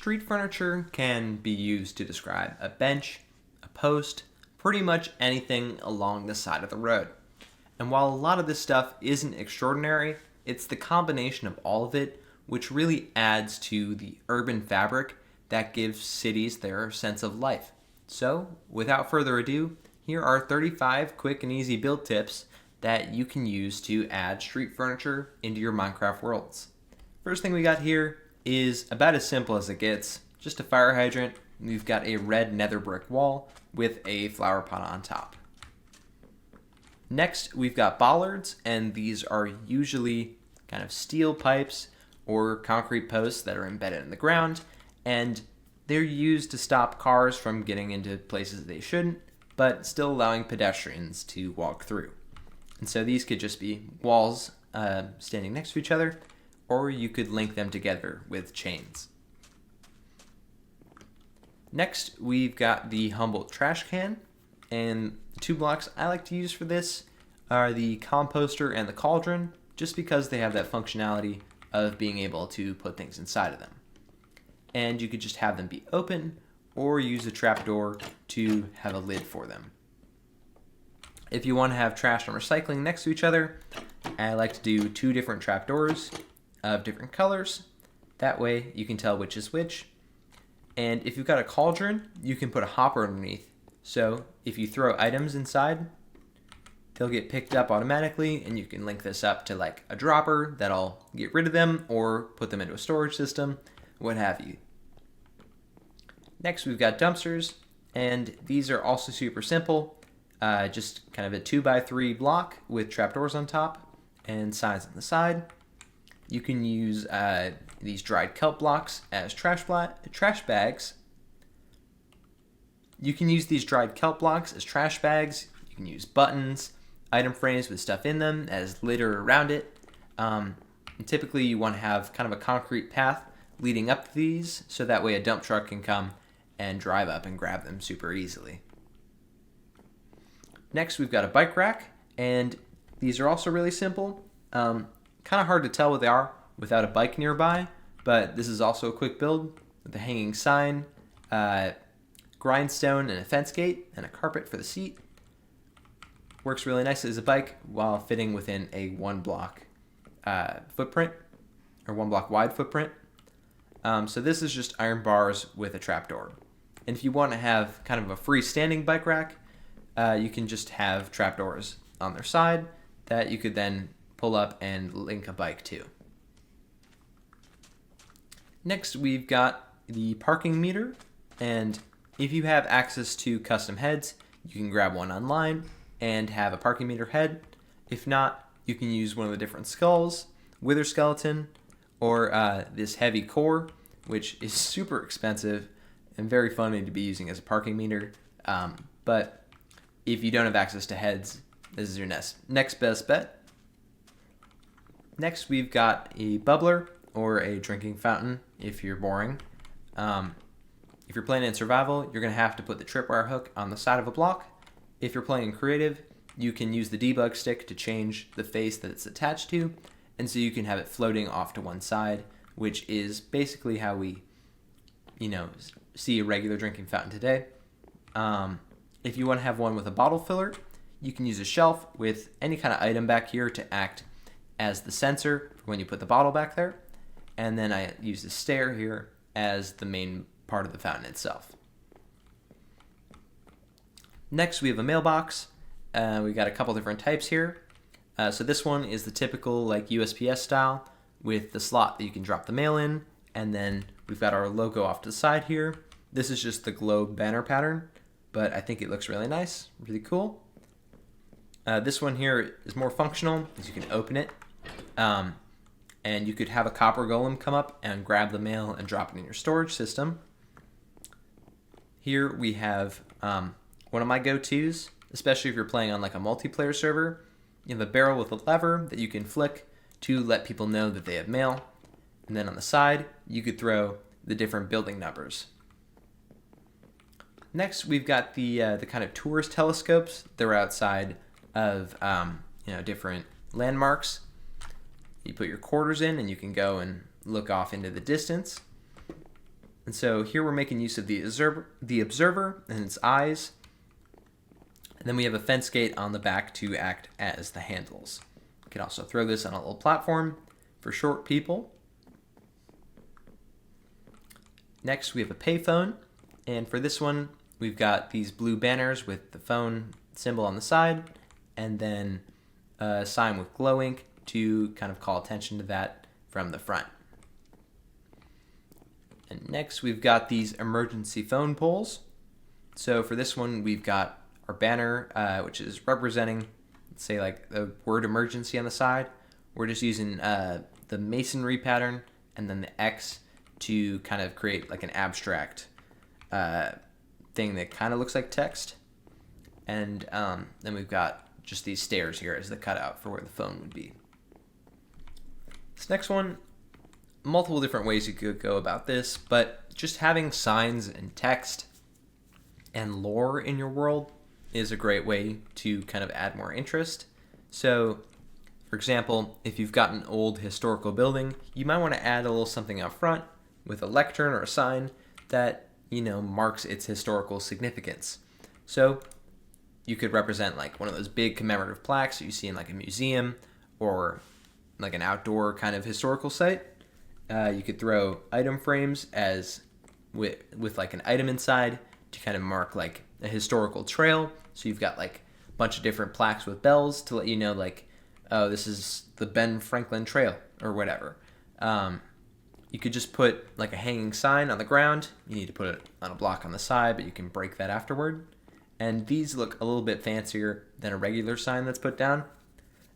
Street furniture can be used to describe a bench, a post, pretty much anything along the side of the road. And while a lot of this stuff isn't extraordinary, it's the combination of all of it which really adds to the urban fabric that gives cities their sense of life. So, without further ado, here are 35 quick and easy build tips that you can use to add street furniture into your Minecraft worlds. First thing we got here is about as simple as it gets. Just a fire hydrant. We've got a red nether brick wall with a flower pot on top. Next, we've got bollards, and these are usually kind of steel pipes or concrete posts that are embedded in the ground, and they're used to stop cars from getting into places they shouldn't, but still allowing pedestrians to walk through. And so these could just be walls standing next to each other, or you could link them together with chains. Next, we've got the Humboldt trash can, and the two blocks I like to use for this are the composter and the cauldron, just because they have that functionality of being able to put things inside of them. And you could just have them be open, or use a trapdoor to have a lid for them. If you want to have trash and recycling next to each other, I like to do two different trapdoors of different colors. That way you can tell which is which. And if you've got a cauldron, you can put a hopper underneath. So if you throw items inside, they'll get picked up automatically, and you can link this up to like a dropper that'll get rid of them or put them into a storage system, what have you. Next, we've got dumpsters, and these are also super simple. Just kind of a 2x3 block with trapdoors on top and signs on the side. You can use these dried kelp blocks as trash bags. You can use these dried kelp blocks as trash bags. You can use buttons, item frames with stuff in them as litter around it. And typically you want to have kind of a concrete path leading up to these, so that way a dump truck can come and drive up and grab them super easily. Next, we've got a bike rack, and these are also really simple. Kind of hard to tell what they are without a bike nearby, but this is also a quick build with a hanging sign, grindstone and a fence gate, and a carpet for the seat. Works really nicely as a bike while fitting within a 1 block footprint, or 1 block wide footprint. So this is just iron bars with a trapdoor. And if you want to have kind of a freestanding bike rack, you can just have trapdoors on their side that you could then pull up and link a bike to. Next, we've got the parking meter, and if you have access to custom heads, you can grab one online and have a parking meter head. If not, you can use one of the different skulls, wither skeleton, or this heavy core, which is super expensive and very funny to be using as a parking meter. But if you don't have access to heads, this is your next best bet. Next, we've got a bubbler, or a drinking fountain if you're boring. If you're playing in survival, you're going to have to put the tripwire hook on the side of a block. If you're playing creative, you can use the debug stick to change the face that it's attached to, and so you can have it floating off to one side, which is basically how we, see a regular drinking fountain today. If you want to have one with a bottle filler, you can use a shelf with any kind of item back here to act as the sensor for when you put the bottle back there. And then I use the stair here as the main part of the fountain itself. Next, we have a mailbox. We got a couple different types here. So this one is the typical like USPS style with the slot that you can drop the mail in. And then we've got our logo off to the side here. This is just the globe banner pattern, but I think it looks really nice, really cool. This one here is more functional, as you can open it. And you could have a copper golem come up and grab the mail and drop it in your storage system. Here we have one of my go-tos, especially if you're playing on like a multiplayer server. You have a barrel with a lever that you can flick to let people know that they have mail. And then on the side, you could throw the different building numbers. Next, we've got the kind of tourist telescopes. They're outside of different landmarks. You put your quarters in, and you can go and look off into the distance. And so here we're making use of the observer and its eyes. And then we have a fence gate on the back to act as the handles. You can also throw this on a little platform for short people. Next, we have a payphone. And for this one, we've got these blue banners with the phone symbol on the side, and then a sign with glow ink to kind of call attention to that from the front. And next, we've got these emergency phone poles. So for this one, we've got our banner, which is representing, say, like the word emergency on the side. We're just using the masonry pattern and then the X to kind of create like an abstract thing that kind of looks like text. And then we've got just these stairs here as the cutout for where the phone would be. This next one, multiple different ways you could go about this, but just having signs and text and lore in your world is a great way to kind of add more interest. So, for example, if you've got an old historical building, you might want to add a little something out front with a lectern or a sign that, marks its historical significance. So, you could represent like one of those big commemorative plaques that you see in like a museum or like an outdoor kind of historical site. You could throw item frames as with like an item inside to kind of mark like a historical trail. So you've got like a bunch of different plaques with bells to let you know like, oh, this is the Ben Franklin Trail or whatever. You could just put like a hanging sign on the ground. You need to put it on a block on the side, but you can break that afterward. And these look a little bit fancier than a regular sign that's put down.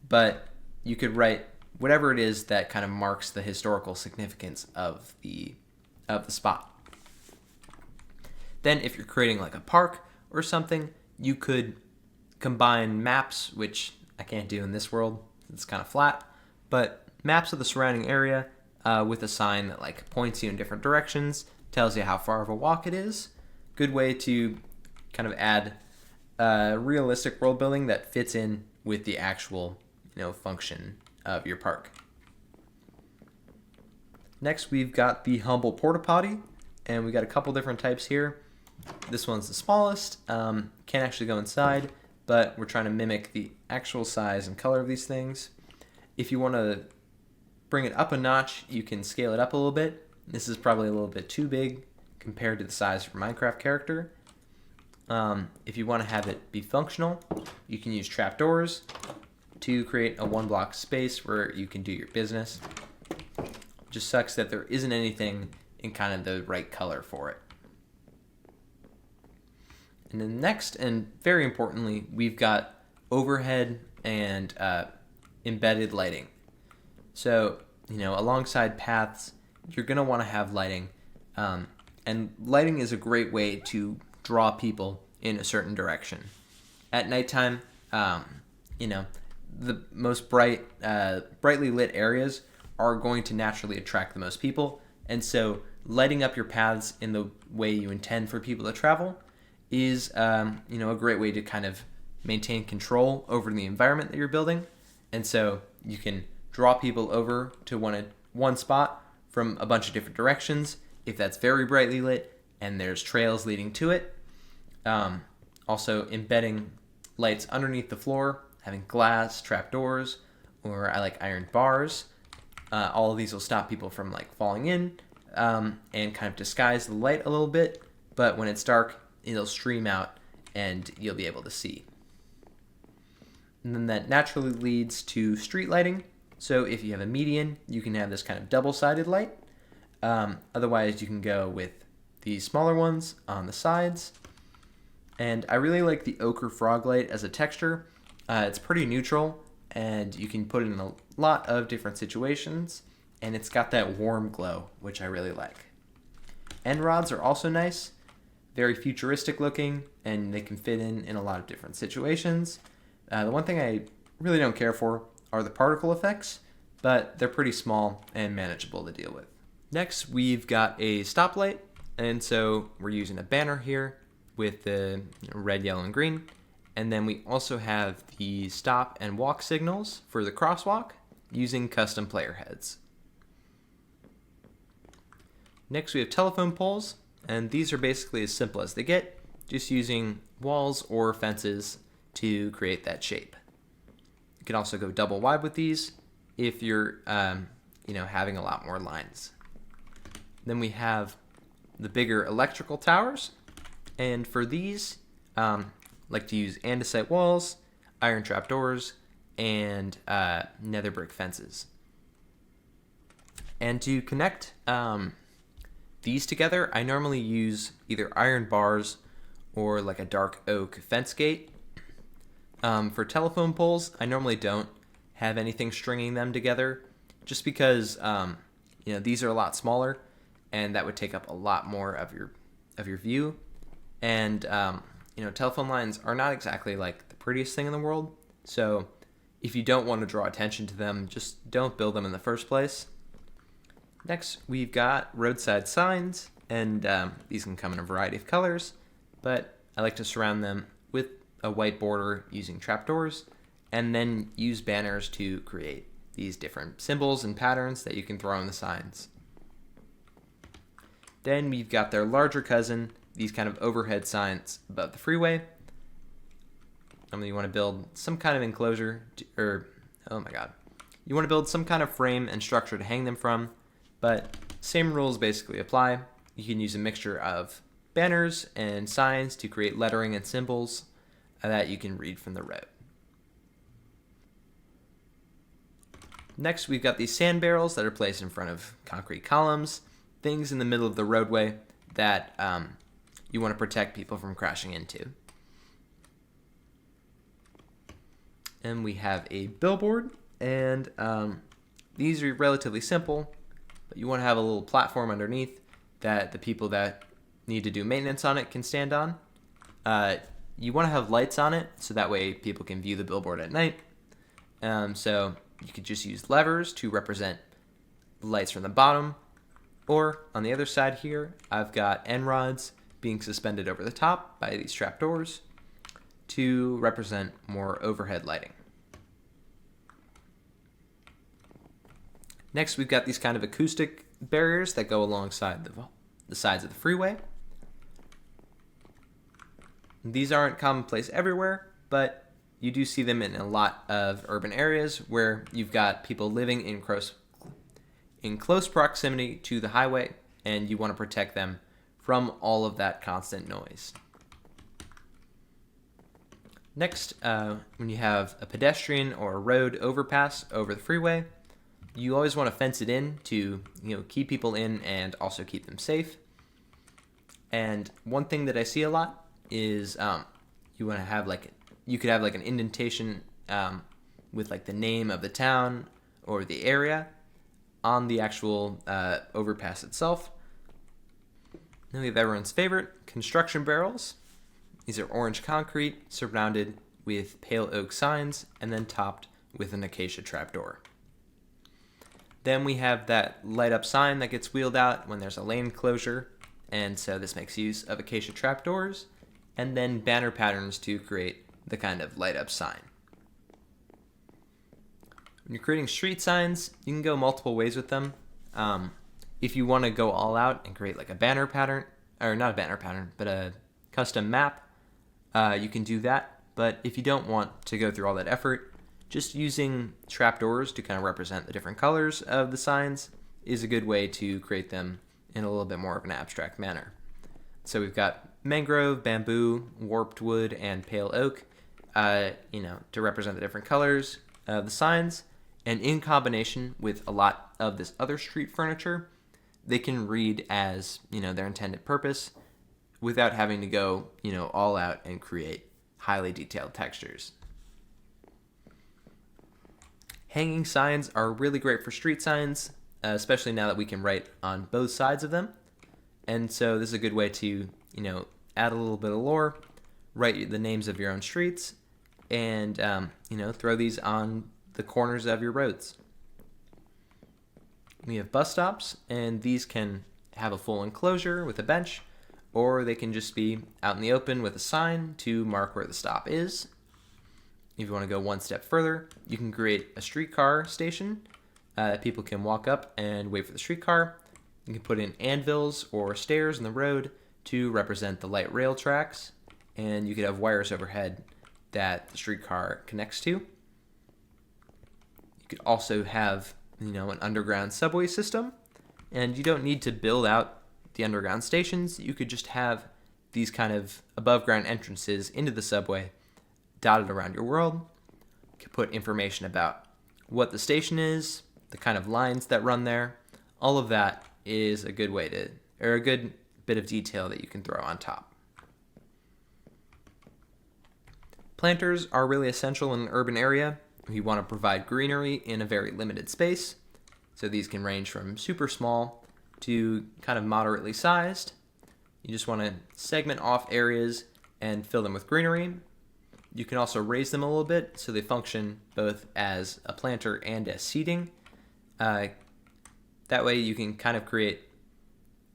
But you could write whatever it is that kind of marks the historical significance of the spot. Then if you're creating like a park or something, you could combine maps, which I can't do in this world. It's kind of flat, but maps of the surrounding area with a sign that like points you in different directions, tells you how far of a walk it is. Good way to kind of add realistic world building that fits in with the actual, function of your park. Next, we've got the humble porta potty, and we got a couple different types here. This one's the smallest, can't actually go inside, but we're trying to mimic the actual size and color of these things. If you want to bring it up a notch, you can scale it up a little bit. This is probably a little bit too big compared to the size of your Minecraft character. If you want to have it be functional, you can use trapdoors to create a one block space where you can do your business. Just sucks that there isn't anything in kind of the right color for it. And then next, and very importantly, we've got overhead and embedded lighting. So, alongside paths, you're going to want to have lighting. And lighting is a great way to draw people in a certain direction. At nighttime, the most brightly lit areas are going to naturally attract the most people. And so lighting up your paths in the way you intend for people to travel is, a great way to kind of maintain control over the environment that you're building. And so you can draw people over to one spot from a bunch of different directions if that's very brightly lit and there's trails leading to it. Also embedding lights underneath the floor, having glass, trapdoors, or I like iron bars. All of these will stop people from like falling in and kind of disguise the light a little bit, but when it's dark, it'll stream out and you'll be able to see. And then that naturally leads to street lighting. So if you have a median, you can have this kind of double-sided light. Otherwise, you can go with the smaller ones on the sides. And I really like the ochre frog light as a texture. It's pretty neutral, and you can put it in a lot of different situations, and it's got that warm glow, which I really like. End rods are also nice, very futuristic looking, and they can fit in a lot of different situations. The one thing I really don't care for are the particle effects, but they're pretty small and manageable to deal with. Next, we've got a stoplight, and so we're using a banner here with the red, yellow, and green. And then we also have the stop and walk signals for the crosswalk using custom player heads. Next we have telephone poles, and these are basically as simple as they get, just using walls or fences to create that shape. You can also go double wide with these if you're having a lot more lines. Then we have the bigger electrical towers, and for these, like to use andesite walls, iron trapdoors, and nether brick fences. And to connect these together, I normally use either iron bars or like a dark oak fence gate. For telephone poles, I normally don't have anything stringing them together, just because these are a lot smaller, and that would take up a lot more of your view. And telephone lines are not exactly like the prettiest thing in the world, so if you don't want to draw attention to them, just don't build them in the first place. Next, we've got roadside signs, and these can come in a variety of colors, but I like to surround them with a white border using trapdoors, and then use banners to create these different symbols and patterns that you can throw on the signs. Then we've got their larger cousin, these kind of overhead signs above the freeway. You want to build some kind of enclosure, you want to build some kind of frame and structure to hang them from, but same rules basically apply. You can use a mixture of banners and signs to create lettering and symbols that you can read from the road. Next, we've got these sand barrels that are placed in front of concrete columns, things in the middle of the roadway that you want to protect people from crashing into. And we have a billboard, and these are relatively simple, but you want to have a little platform underneath that the people that need to do maintenance on it can stand on. You want to have lights on it so that way people can view the billboard at night. So you could just use levers to represent the lights from the bottom, or on the other side here, I've got end rods being suspended over the top by these trapdoors to represent more overhead lighting. Next, we've got these kind of acoustic barriers that go alongside the sides of the freeway. These aren't commonplace everywhere, but you do see them in a lot of urban areas where you've got people living in close proximity to the highway, and you want to protect them from all of that constant noise. Next, when you have a pedestrian or a road overpass over the freeway, you always want to fence it in to keep people in and also keep them safe. And one thing that I see a lot is you want to have you could have an indentation with the name of the town or the area on the actual overpass itself. Then we have everyone's favorite, construction barrels. These are orange concrete surrounded with pale oak signs and then topped with an acacia trapdoor. Then we have that light up sign that gets wheeled out when there's a lane closure, and so this makes use of acacia trapdoors, and then banner patterns to create the kind of light up sign. When you're creating street signs, you can go multiple ways with them. If you want to go all out and create a banner pattern, or not a banner pattern, but a custom map, you can do that. But if you don't want to go through all that effort, just using trapdoors to kind of represent the different colors of the signs is a good way to create them in a little bit more of an abstract manner. So we've got mangrove, bamboo, warped wood, and pale oak, to represent the different colors of the signs. And in combination with a lot of this other street furniture, they can read as, their intended purpose without having to go, all out and create highly detailed textures. Hanging signs are really great for street signs, especially now that we can write on both sides of them. And so this is a good way to, add a little bit of lore, write the names of your own streets, and, throw these on the corners of your roads. We have bus stops, and these can have a full enclosure with a bench, or they can just be out in the open with a sign to mark where the stop is. If you want to go one step further, you can create a streetcar station. People can walk up and wait for the streetcar. You can put in anvils or stairs in the road to represent the light rail tracks, and you could have wires overhead that the streetcar connects to. You could also have, an underground subway system, and you don't need to build out the underground stations. You could just have these kind of above ground entrances into the subway dotted around your world. You could put information about what the station is, the kind of lines that run there. All of that is a good a good bit of detail that you can throw on top. Planters are really essential in an urban area. You want to provide greenery in a very limited space. So these can range from super small to kind of moderately sized. You just want to segment off areas and fill them with greenery. You can also raise them a little bit so they function both as a planter and as seating. That way you can kind of create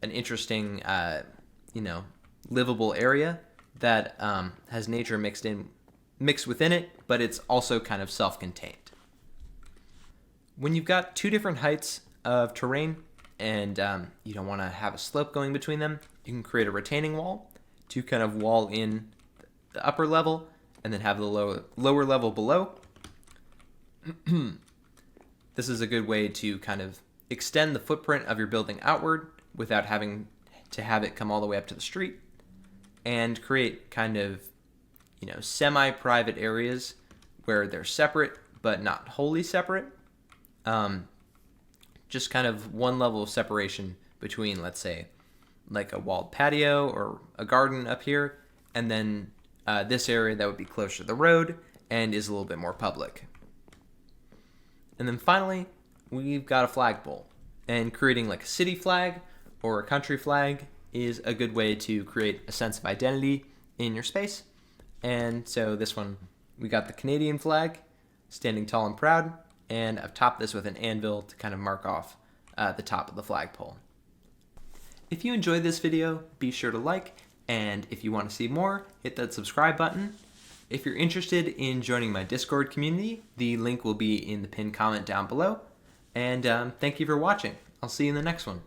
an interesting, livable area that has nature mixed within it, but it's also kind of self-contained. When you've got two different heights of terrain and you don't want to have a slope going between them, you can create a retaining wall to kind of wall in the upper level and then have the lower level below. This is a good way to kind of extend the footprint of your building outward without having to have it come all the way up to the street, and create kind of, semi-private areas where they're separate but not wholly separate. Just kind of one level of separation between, let's say, like a walled patio or a garden up here, and then this area that would be closer to the road and is a little bit more public. And then finally, we've got a flagpole. And creating like a city flag or a country flag is a good way to create a sense of identity in your space. And so this one, we got the Canadian flag, standing tall and proud, and I've topped this with an anvil to kind of mark off the top of the flagpole. If you enjoyed this video, be sure to like, and if you want to see more, hit that subscribe button. If you're interested in joining my Discord community, the link will be in the pinned comment down below. And thank you for watching. I'll see you in the next one.